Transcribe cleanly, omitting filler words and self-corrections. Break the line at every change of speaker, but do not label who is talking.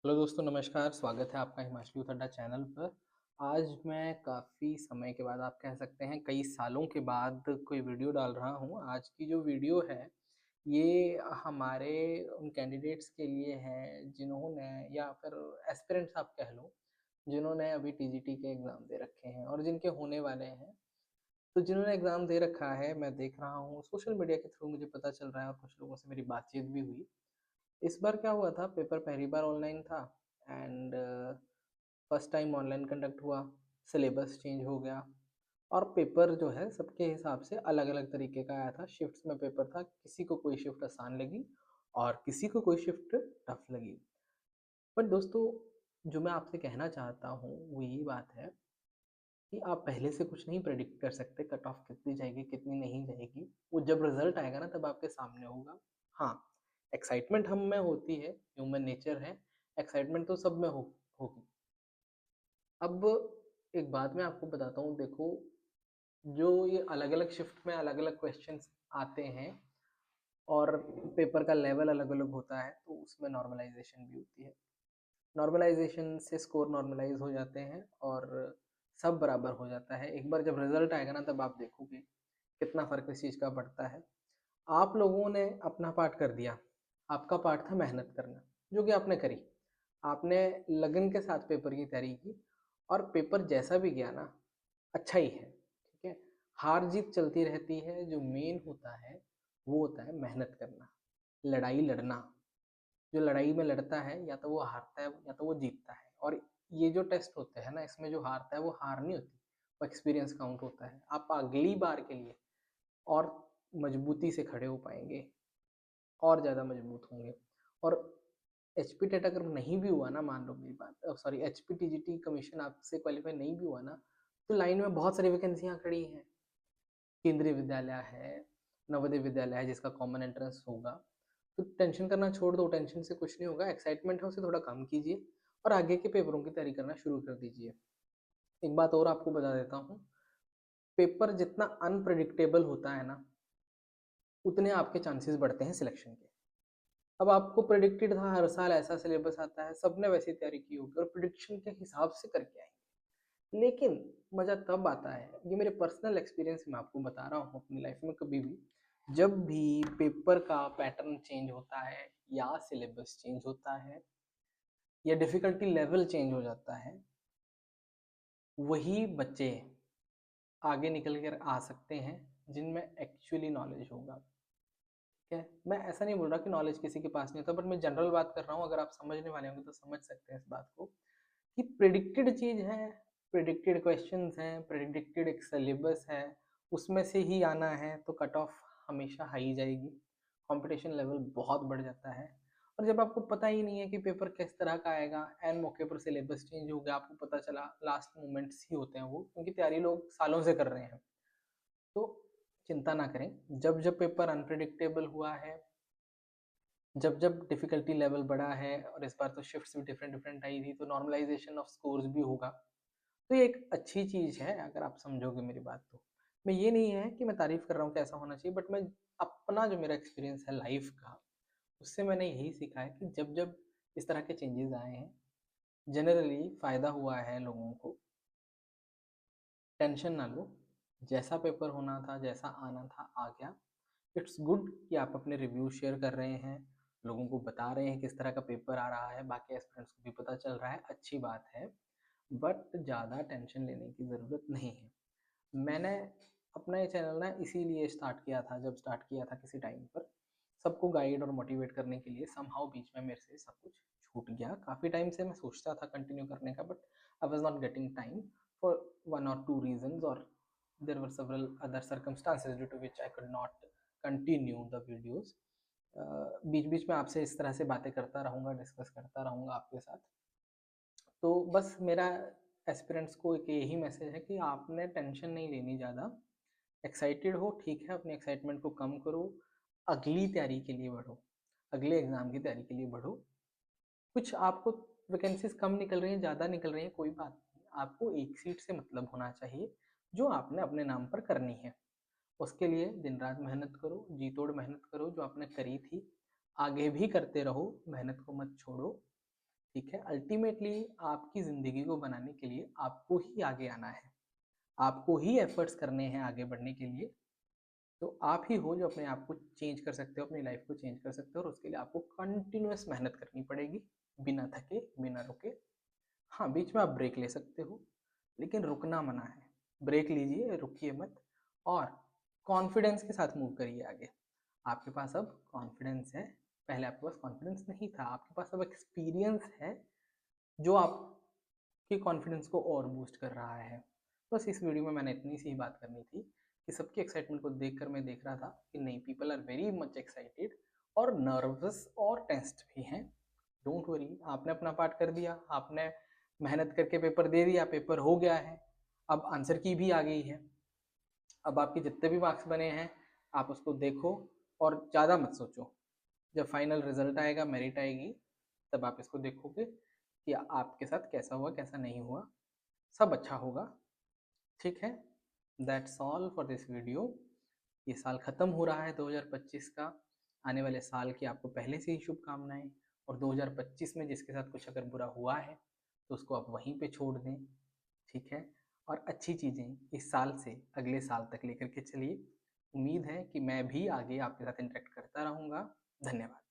Hello दोस्तों, नमस्कार। स्वागत है आपका हिमाचली उथड्डा चैनल पर। आज मैं काफ़ी समय के बाद, आप कह सकते हैं कई सालों के बाद, कोई वीडियो डाल रहा हूँ। आज की जो वीडियो है ये हमारे उन कैंडिडेट्स के लिए है जिन्होंने, या फिर एस्पिरेंट्स आप कह लो, जिन्होंने अभी टीजीटी के एग्ज़ाम दे रखे हैं और जिनके होने वाले हैं। तो जिन्होंने एग्ज़ाम दे रखा है, मैं देख रहा हूँ सोशल मीडिया के थ्रू मुझे पता चल रहा है और कुछ लोगों से मेरी बातचीत भी हुई। इस बार क्या हुआ था, पेपर पहली बार ऑनलाइन था and first time online conduct हुआ। सिलेबस चेंज हो गया और पेपर जो है सबके हिसाब से अलग-अलग तरीके का आया था। शिफ्ट्स में पेपर था, किसी को कोई शिफ्ट आसान लगी और किसी को कोई शिफ्ट टफ लगी। बट दोस्तों, जो मैं आपसे कहना चाहता हूँ वो यही बात है कि आप पहले से कुछ नहीं प्रेडिक्ट कर सकते कट ऑफ कितनी जाएगी, कितनी नहीं जाएगी। वो जब रिज़ल्ट आएगा ना तब आपके सामने होगा। हाँ, एक्साइटमेंट हम में होती है, ह्यूमन नेचर है, एक्साइटमेंट तो सब में होगी। अब एक बात मैं आपको बताता हूँ, देखो, जो ये अलग-अलग शिफ्ट में अलग-अलग क्वेश्चंस आते हैं और पेपर का लेवल अलग-अलग होता है, तो उसमें नॉर्मलाइज़ेशन भी होती है। नॉर्मलाइज़ेशन से स्कोर नॉर्मलाइज़ हो जाते हैं और सब बराबर हो जाता है। एक बार जब रिज़ल्ट आएगा ना तब आप देखोगे कितना फ़र्क इस चीज़ का पड़ता है। आप लोगों ने अपना पार्ट कर दिया, आपका पार्ट था मेहनत करना, जो कि आपने करी। आपने लगन के साथ पेपर की तैयारी की और पेपर जैसा भी गया ना, अच्छा ही है, ठीक है? हार-जीत चलती रहती है, जो मेन होता है, वो होता है मेहनत करना, लड़ाई लड़ना। जो लड़ाई में लड़ता है या तो वो हारता है या तो वो जीतता है। और ये जो टेस्ट होते हैं ना, इसमें जो हारता है वो हार नहीं होती, वो एक्सपीरियंस काउंट होता है। आप अगली बार के लिए और मजबूती से खड़े हो पाएंगे, और ज़्यादा मजबूत होंगे। और एचपी टेट अगर नहीं भी हुआ ना, मान लो मेरी बात, सॉरी, एचपी टीजीटी कमीशन आपसे क्वालिफाई नहीं भी हुआ ना, तो लाइन में बहुत सारी वैकेंसियाँ खड़ी हैं। केंद्रीय विद्यालय है, नवोदय विद्यालय है जिसका कॉमन एंट्रेंस होगा। तो टेंशन करना छोड़ दो, टेंशन से कुछ नहीं होगा। एक्साइटमेंट है उसे थोड़ा कम कीजिए और आगे के पेपरों की तैयारी करना शुरू कर दीजिए। एक बात और आपको बता देता हूँ, पेपर जितना अनप्रिडिक्टेबल होता है ना, उतने आपके चांसेस बढ़ते हैं सिलेक्शन के। अब आपको प्रिडिक्टेड था हर साल ऐसा सिलेबस आता है, सबने वैसी तैयारी की होगी और प्रिडिक्शन के हिसाब से करके आएंगे। लेकिन मज़ा तब आता है, ये मेरे पर्सनल एक्सपीरियंस में आपको बता रहा हूँ, अपनी लाइफ में कभी भी जब भी पेपर का पैटर्न चेंज होता है या सिलेबस चेंज होता है या डिफ़िकल्टी लेवल चेंज हो जाता है, वही बच्चे आगे निकल कर आ सकते हैं जिनमें एक्चुअली नॉलेज होगा। ठीक है? मैं ऐसा नहीं बोल रहा कि नॉलेज किसी के पास नहीं होता, बट मैं जनरल बात कर रहा हूँ। अगर आप समझने वाले होंगे तो समझ सकते हैं इस बात को कि प्रिडिक्टेड चीज़ है, प्रिडिक्टेड क्वेश्चंस हैं, प्रिडिक्टेड एक सिलेबस है, उसमें से ही आना है तो कट ऑफ हमेशा हाई जाएगी। कंपटीशन लेवल बहुत बढ़ जाता है और जब आपको पता ही नहीं है कि पेपर किस तरह का आएगा, एन मौके पर सिलेबस चेंज हो गया, आपको पता चला, लास्ट मोमेंट्स ही होते हैं वो, क्योंकि तैयारी लोग सालों से कर रहे हैं। तो चिंता ना करें, जब जब पेपर अनप्रिडिक्टेबल हुआ है, जब जब डिफ़िकल्टी लेवल बढ़ा है और इस बार तो शिफ्ट्स भी डिफरेंट डिफरेंट आई थी, तो नॉर्मलाइजेशन ऑफ स्कोर्स भी होगा। तो ये एक अच्छी चीज़ है अगर आप समझोगे मेरी बात तो। मैं ये नहीं है कि मैं तारीफ़ कर रहा हूँ कि ऐसा होना चाहिए, बट मैं अपना जो मेरा एक्सपीरियंस है लाइफ़ का, उससे मैंने यही सीखा है कि जब जब इस तरह के चेंजेस आए हैं, जनरली फ़ायदा हुआ है लोगों को। टेंशन ना लो, जैसा पेपर होना था, जैसा आना था, आ गया। इट्स गुड कि आप अपने रिव्यू शेयर कर रहे हैं, लोगों को बता रहे हैं किस तरह का पेपर आ रहा है, बाकी एस्पिरेंट्स को भी पता चल रहा है, अच्छी बात है। बट ज़्यादा टेंशन लेने की ज़रूरत नहीं है। मैंने अपना ये चैनल ना इसीलिए स्टार्ट किया था, जब स्टार्ट किया था किसी टाइम पर, सबको गाइड और मोटिवेट करने के लिए। समहाउ बीच में मेरे से सब कुछ छूट गया। काफ़ी टाइम से मैं सोचता था कंटिन्यू करने का, but I was not getting time for one और टू रीजंस, और there were several other circumstances due to which I could not continue the videos. बीच बीच में आपसे इस तरह से बातें करता रहूँगा, डिस्कस करता रहूँगा आपके साथ। तो बस मेरा एस्पिरेंट्स को एक यही मैसेज है कि आपने टेंशन नहीं लेनी ज़्यादा। एक्साइटेड हो, ठीक है, अपनी एक्साइटमेंट को कम करो, अगली तैयारी के लिए बढ़ो, अगले एग्ज़ाम की तैयारी के लिए बढ़ो। कुछ आपको वैकेंसीज़ कम निकल रही हैं, ज़्यादा निकल रही हैं, कोई बात नहीं। आपको एक सीट से मतलब होना चाहिए, जो आपने अपने नाम पर करनी है। उसके लिए दिन-रात मेहनत करो, जी तोड़ मेहनत करो जो आपने करी थी, आगे भी करते रहो, मेहनत को मत छोड़ो। ठीक है? अल्टीमेटली आपकी ज़िंदगी को बनाने के लिए आपको ही आगे आना है, आपको ही एफर्ट्स करने हैं आगे बढ़ने के लिए। तो आप ही हो जो अपने आप को चेंज कर सकते हो, अपनी लाइफ को चेंज कर सकते हो, और उसके लिए आपको कंटिन्यूअस मेहनत करनी पड़ेगी, बिना थके, बिना रुके। हाँ, बीच में आप ब्रेक ले सकते हो, लेकिन रुकना मना है। ब्रेक लीजिए, रुकिए मत, और कॉन्फिडेंस के साथ मूव करिए आगे। आपके पास अब कॉन्फिडेंस है, पहले आपके पास कॉन्फिडेंस नहीं था, आपके पास अब एक्सपीरियंस है जो आपके कॉन्फिडेंस को और बूस्ट कर रहा है। बस इस वीडियो में मैंने इतनी सी ही बात करनी थी कि सबकी एक्साइटमेंट को देखकर मैं देख रहा था कि नहीं, people are very much excited और नर्वस और टेंस्ड भी हैं। डोंट वरी, आपने अपना पार्ट कर दिया, आपने मेहनत करके पेपर दे दिया, पेपर हो गया है, अब आंसर की भी आ गई है। अब आपके जितने भी मार्क्स बने हैं आप उसको देखो और ज़्यादा मत सोचो। जब फाइनल रिजल्ट आएगा, मेरिट आएगी, तब आप इसको देखोगे कि आपके साथ कैसा हुआ, कैसा नहीं हुआ। सब अच्छा होगा, ठीक है? That's all for this video. ये साल ख़त्म हो रहा है 2025 का। आने वाले साल की आपको पहले से ही शुभकामनाएं, और 2025 में जिसके साथ कुछ अगर बुरा हुआ है तो उसको आप वहीं पे छोड़ दें, ठीक है? और अच्छी चीज़ें इस साल से अगले साल तक लेकर के चलिए। उम्मीद है कि मैं भी आगे आपके साथ इंटरेक्ट करता रहूँगा। धन्यवाद।